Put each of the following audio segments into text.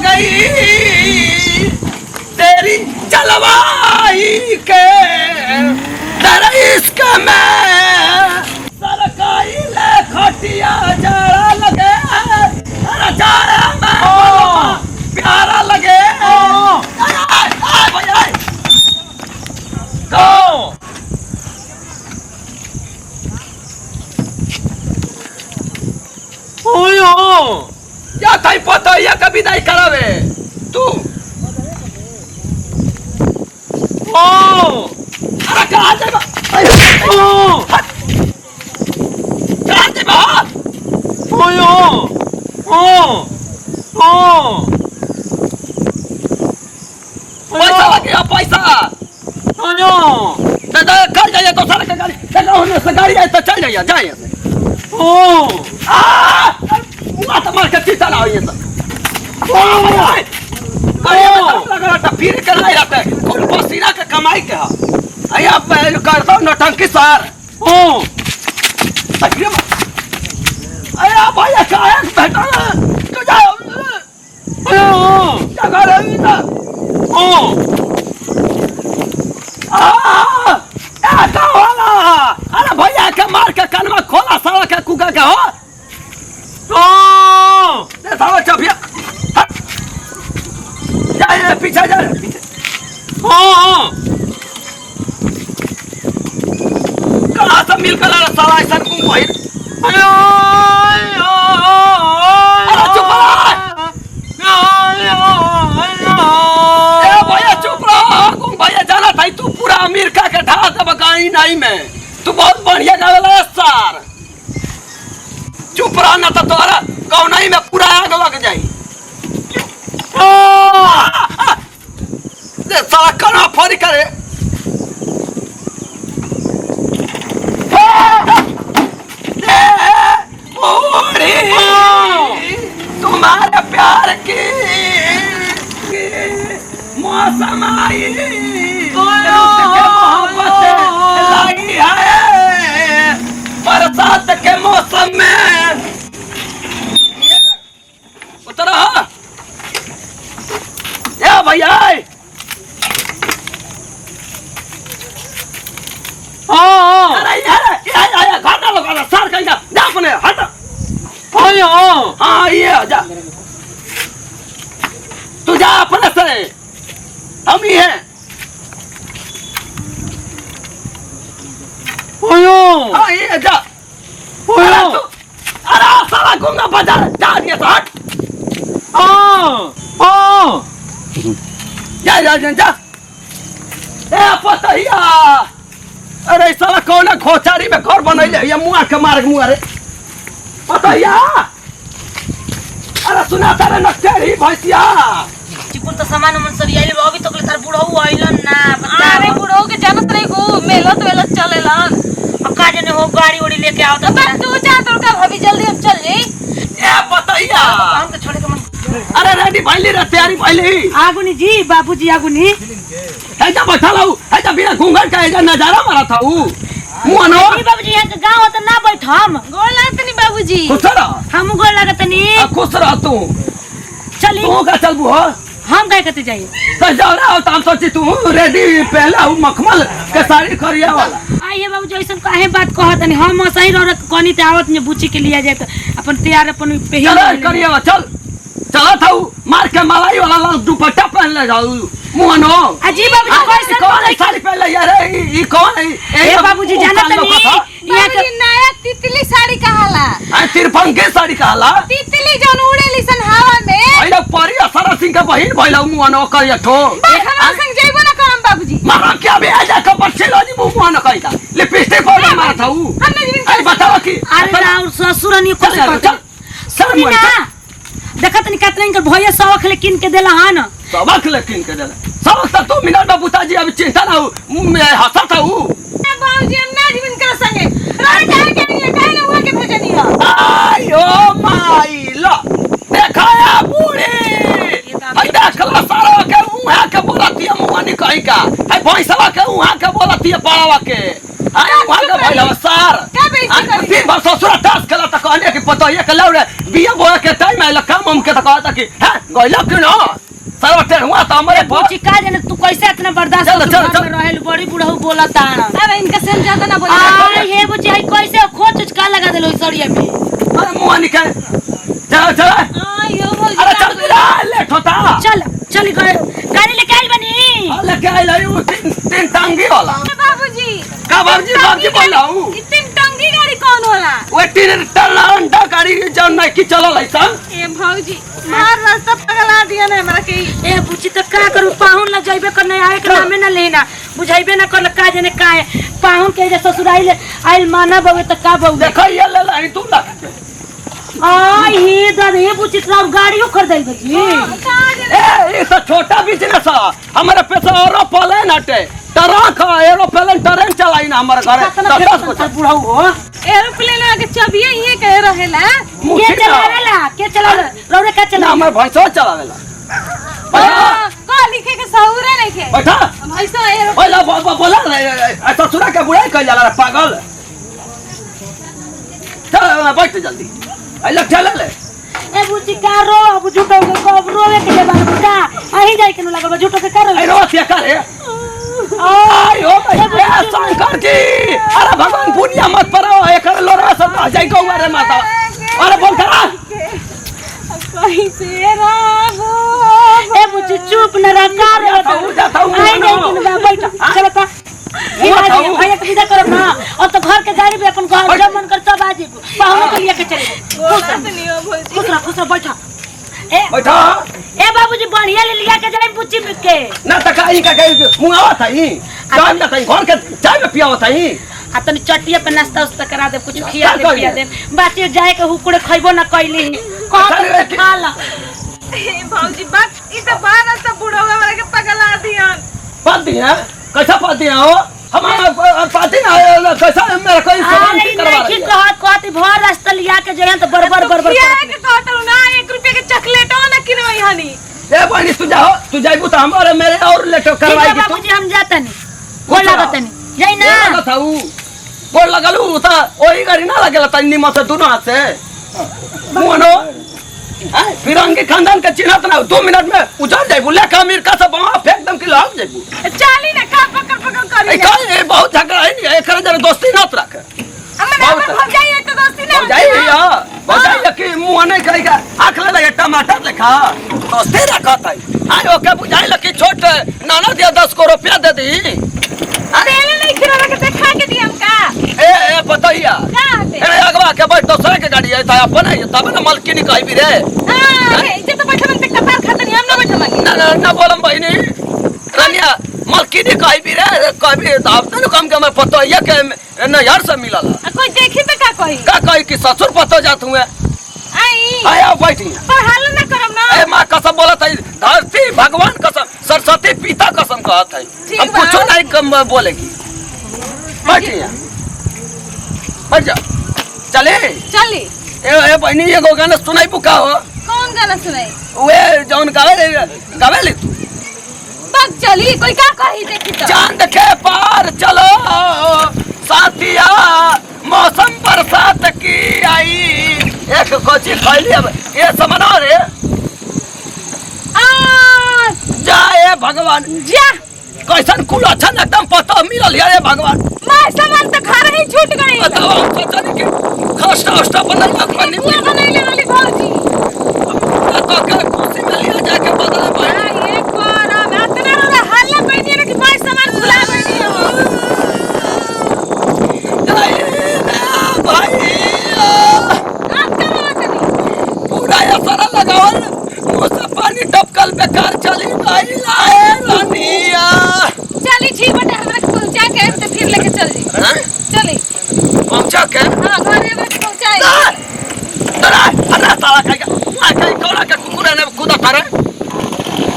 गई तेरी जलवाई के तेरे इश्क में सरकारी ले खटिया जड़ा लगे अरे जाड़ा में प्यारा लगे या थाई पता या कभी नहीं करावे तू अरे कहाँ जाएगा कहाँ जाएगा पैसा लगे पैसा कर जाइए तो सारे का गाड़ी से गाड़ी आए तो चल जाइए जाइए माता मार के चीता ना होइए तो फिर के नहीं रहते कौन पसीना के कमाई के है अरे आप करता हूँ नौटंकी सर अरे भैया क्या बेटा तू जाओ क्या कर रही है अरे भैया के मार के कान में खोला साला के कुका के हो साला चपिया जा पीछे जा कहाँ से मिल कर साला ऐसा कुम भाई भैया चुप रहो कुम भैया जाना था तू पूरा अमेरिका के ढा दे बगाई नहीं में तू बहुत बढ़िया गावेला सर चुप रहा ना तो तोरा कौनाई में पूरा आग लग जाई दे साला कना फरी करे तुम्हारे प्यार की मौसम आई लाई है बरसात के मौसम में उतरा या भैया अरे घाटा लगा सर कहीं जा अपने हट हाँ ये जा तू जा अपने से हम ही हैं हाँ ये जा अरे साला घूमना बाजार जा दिया तो हट जा जा जा जा ए पतहिया अरे साला कौन खोचारी में घर बनैले ये मुआ के मार मुआ रे पतहिया अरे सुना तारे नकरी भैंसिया चिकुन तो सामान मन सब आइले अभी तक ले तार बुढ़ऊ आइलन ना अरे बुढ़ऊ के जानत रही को मेलत चलेलन का जने हो गाड़ी ओड़ी लेके आओ तो तू जा तो का भाभी जल्दी अब चल जाई ए पतहिया हम तो छोड़े के मन अरे रेडी पहले रे तैयारी पहले आगुनी जी बाबूजी आगुनी ऐसा बैठा लाऊ ऐसा बिना घूंघट का ऐसा नजारा मारा था वो मुआनो बाबूजी यहां के गांव त ना बैठम गोल लागत नहीं बाबूजी खुश रह हम गोल लागत नहीं खुश रह तू चली तू का चलबू हो हम काहे कते जाई तो जाओ ना तो हम सोची तू रेडी पहला हूं मखमल के साड़ी करिया वाला आइए बाबूजी ऐसा काहे बात कहत नहीं हम सही रह कोनी ते आवत ने बुची के लिया जाए तो अपन तैयार अपन पहन चल करिया चल चला था मार के मलाई वाला दुपट्टा पहन ले जाऊ मुआनो अजी बाबूजी कैसे कौन साड़ी पहन ले यार ये कौन है ए बाबूजी जानत नहीं यहाँ के नया तितली साड़ी कहाला आ तिरपंगे साड़ी कहाला तितली जौन उड़ेली सन हवा में अरे परी असरा सिंह के बहिन भइला मुआनो करिया ठो हम संग जइबो ना करम बाबूजी मारा क्या बे आजा का परछे लाजी मुआनो कहिता लिपस्टिक पाउडर मारा था ऊ अरे बताओ कि अरे राउर ससुर नहीं कुछ करता सर ना देखत नहीं कतरे इनकर भैया सबक लेकिन के देला हां ना सबक लेकिन के देला सबक त तू मिनट में बुताजी अब चिंता ना हो मैं हंसा था ऊ बाबूजी हम ना जीवन कर संगे रोड काहे के नहीं काहे ना हुआ के भेजनी हो आयो माई लो देखाया बूढ़ी आई देखला सारा के उहा के बोलती है मुआनी कहीं का आई भैंसवा के उहा के बोलती है पाड़वा के आई उहा के भइला सार का बे कैसे तीन बार ससुरा टास्क कला त कहने कि पता ये कला रे बिया बोया के टाइम आइला काम हम के त कहता कि हां गइला क्यों ना सारा टेर हुआ त हमरे बुची का जाने तू कैसे इतना बर्दाश्त चल, चल, में रहेल बड़ी बुढ़ऊ बोला ताण अरे इनका सेम ज्यादा ना बोले आ ये बुची आई कैसे खोच उचका लगा देलो सड़िया में अरे मुंह निकाल चल चल आयो भौजी अरे चल लेट होता चल चल गाड़ी लेके आई बनी लेके आइला यू तीन टांगी वाला बाबूजी का बाबूजी बोल रहा हूं इतनी टंगी गाड़ी कौन होला वो तीन टल्ला गाड़ी जौन नहीं कि चलल है सन ए भौजी मार रास्ता पगला दिया ना हमरा के ए बुची त का करू पाहुन न जाइबे कर नहीं आए के नामे न लेना बुझाइबे न कर का जाने का है पाहुन के जे ससुराइल आइल माना बवे त का बवे देखो ये ले लाई तू ना आई हे दादा बुची सब गाड़ियों खरीदाई बची ए ये तो छोटा बिजनेस है हमारे पैसा और प्लेन हटे ट्रक एरोप्लेन ट्रेन चलाई ना हमारे घरे बुढ़ऊ हो एरोप्लेन आके चबिए ये कह रहेला के चलावेला के चलावे रौरे का ना चलावे हमारे भैंसो चलावेला का लिखे के सहुरे नहीं के बैठा भैसा एरो ओला बोला ऐसा सुना के बुढ़ाई कर जाला रे पागल चल बैठ जल्दी आइला चल ले ए बुची का रो अब झूठो के कब रोवे के बार बुटा आही जाई के न लगबा झूठो के कर आई रोतिया करे आयो भैया शंकर जी अरे भगवान पुनिया मत पड़ो एकर लोरा सब आ जाई गौवा रे माता अरे बोल करा कहीं से रागो ए बुची चुप न रह का रे जाता हूं आई जाई के न बैठ चल का भैया के विदा करब ना और तो घर के गाड़ी भी अपन घर जब मन कर तब आ जी पाहुन के लिए के चले नहीं हो भौजी खुश रह बैठा ए बैठा ए बाबूजी बढ़िया ले लिया के जाई बुची के ना तकाई का गई मुंगावा थाई काम ना थाई घर के चाय में पियावा थाई आ तनी चटिया पे नाश्ता उस्ता करा दे कुछ खिया दे पिया दे बाकी जाए के हुकुड़े खइबो ना कइली कह के खा ला ए भौजी बात ई तो बार सब बूढ़ा हमरा के पगला दियन पाती है कैसा पाती है हो हमारा पाती ना कैसा मेरा कोई सामान अरे ठीक करवा नहीं रही कहत कहती भर रास्ता लिया के जाए तो बरबर बरबर ये के कहतौ ना 1 रुपया के चॉकलेट हो ना किनवई हनी ए बहनी तू जाइबू तो हमारे मेरे और लेटर करवाई की तू बाबूजी हम जाता नहीं बोल लागत नहीं जाई ना लगा था ऊ बोल लगलू त ओही गाड़ी ना लगेला तन्नी में से दोनों हाथ से मोनो फिरंगी खानदान के चिन्हत ना 2 मिनट में उजड़ जाइबू लेखा अमीर का सब वहां फेंक दम कि लाग जाइबू चाली ना का पकड़ पकड़ करी ए कल बहुत झगड़ा है नहीं एकरा जरा दोस्ती नत रखे हमर भौजाई एक दोस्ती ना भौजाई कि मुंह नहीं करेगा आंख ले लगे टमाटर लेखा दोस्ती रखत है आज ओके बुझाई लकी छोट नाना दिया 10 को रुपया दे दी तेल नहीं खिला के देखा के दी हमका ए बताइया का हते ए अगवा के बैठ दूसरे के गाड़ी है त अपन है तब ना मालकिनी कहि भी रे हां इजे तो बैठल हम तक पार खाते नहीं हम ना बैठल ना बोलम बहिनी रनिया मालकिनी कहि भी रे कहि भी आप तो काम के मैं पतो है के न यार से मिलल कोई देखी तो का कही कि ससुर पतो जात हुए आई आया बैठी पर हाल ना करम ना ए मां कसम बोलत है धरती भगवान कसम सरस्वती पिता कसम कहत है अब कुछ नहीं कम बोलेगी बैठी बैठ जा चले चली ए बहनी एगो गाना सुनाई बुका हो कौन गाना सुनाई वे जौन गावे ले तू बग चली कोई का कही देखी तो चांद के पार चलो साथिया मौसम बरसात की आई एक कोची खैली अब ये समझो रे आ जाए भगवान जा कैसन कुल अच्छा एकदम पता मिलल है भगवान मैं सामान तो घर ही छूट गई बताओ हम सोचनी कि खस्ता उस्ता बनल बनी ये बनैले वाली भौजी तो के खुशी में लिया जाके बदले भाई ये कोरा मैं इतना रो हल्ला कोई नहीं रे कि मैं सामान भुला गई भाई आप करो चली पूरा असर लगावल मुझसे पानी टपकल बेकार चली भाई लाए रानिया चली छी बटा हमरा के पहुंचा के तो फिर लेके चल जी चली पहुंचा के हां घर में पहुंचाए तरा अरे साला खाएगा आ कहीं कोला के कुकुर ने कूदा करे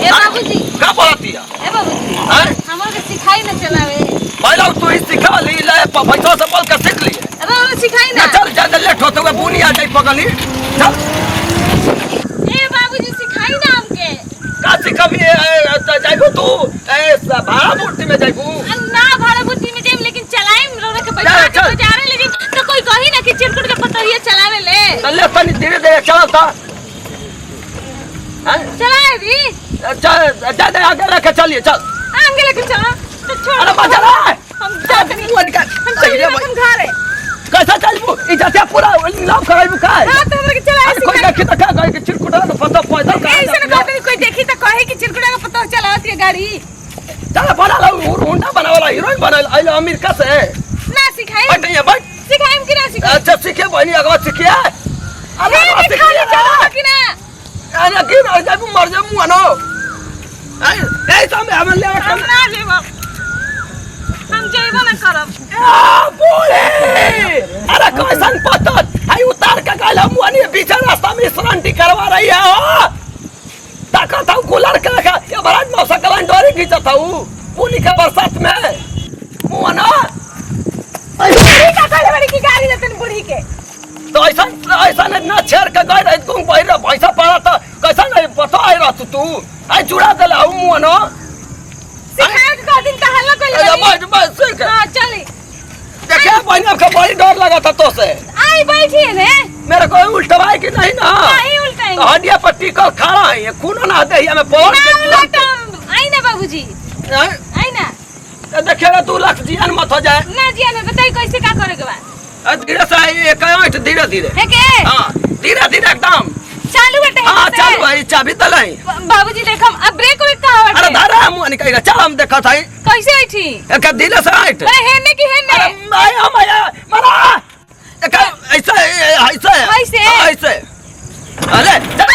ए बाबूजी का बोलती है ए बाबूजी हैं हमरा के सिखाई ना चलावे पहले तू ही सिखा ली ले पैसा से बोल के सीख ली अरे हमरा सिखाई ना ना चल ज्यादा लेट होते हुए बुनी आ जाई पगली चल ए बाबूजी सिखाई ना हमके का सिखबी जाइबू तू भाड़ा मूर्ति में जाइबू ना भाड़ा बुद्धि में जेम लेकिन चलाएम रोने के चल, बैठा के चल। बाजार ले जेम तो कोई कही चलता चला अभी चल जा आगे रखे चलिए चल आगे लेके चलो तो छोड़ अरे मत चला हम जाते नहीं हम चल हम घर है कैसा चलबू इज्जत पूरा लाभ कराइबू का हां तो हमरे के चला अरे कोई देखी त का गए कि चिरकुटा का पता पैदल का ऐसे ना कोई देखी तो कहे कि चिरकुटा का पता चलावती है गाड़ी चल बना लो होंडा बनावला हीरोइन बनाल आइलो अमेरिका से ना सिखाई बैठ ये बैठ सिखाई कि ना सिखाई अच्छा सीखे बनी अगवा सीखिया अरे खाली चला कि ना अरे की मर जाबू मर जाबू अनो ए सामने हम ले हम ना जेबो हम जेबो ना करब बोले अरे कैसन पता आई उतार के गइल हम वनी बीच रास्ता में सरांटी करवा रही है हो ताकत हूं कूलर का ये बरात मौसा कलान डोरी खींचत हूं पुनी के बरसात में मुआना बुढ़ी का काले बड़ी की गाड़ी देतन बुढ़ी के तो ऐसा ना छेड़ के गए रहे तुम पहिरा पैसा पड़ा था कैसा नहीं पता आई रहा तू आई जुड़ा दे लाऊ मुआना सिखाए का दिन का हल्ला कोई अरे बस बस सीख हां चली देखा बहन का बड़ी डर लगा था तो से आई बैठी है ने मेरे को उल्टवाए कि नहीं ना नहीं उल्टाएंगे तो हड्डिया पट्टी को खड़ा है ये खून ना दे हमें पहुंच ना उल्टा आई ना बाबूजी आई ना देखे रे 2 लाख जियान मत हो जाए ना जिया ने बताई कैसे का करे के बा धीरे से एक आठ धीरे धीरे है के हां धीरे धीरे एकदम चालू बटे हां चालू है चाबी तलाई बाबूजी देखम अब ब्रेक उठ का हटे अरे धारा मुंह निकाल चल हम देखा था कैसे आई थी एक धीरे से आठ अरे हेने की हेने अरे आया माया मरा एक ऐसे ऐसे ऐसे ऐसे अरे चल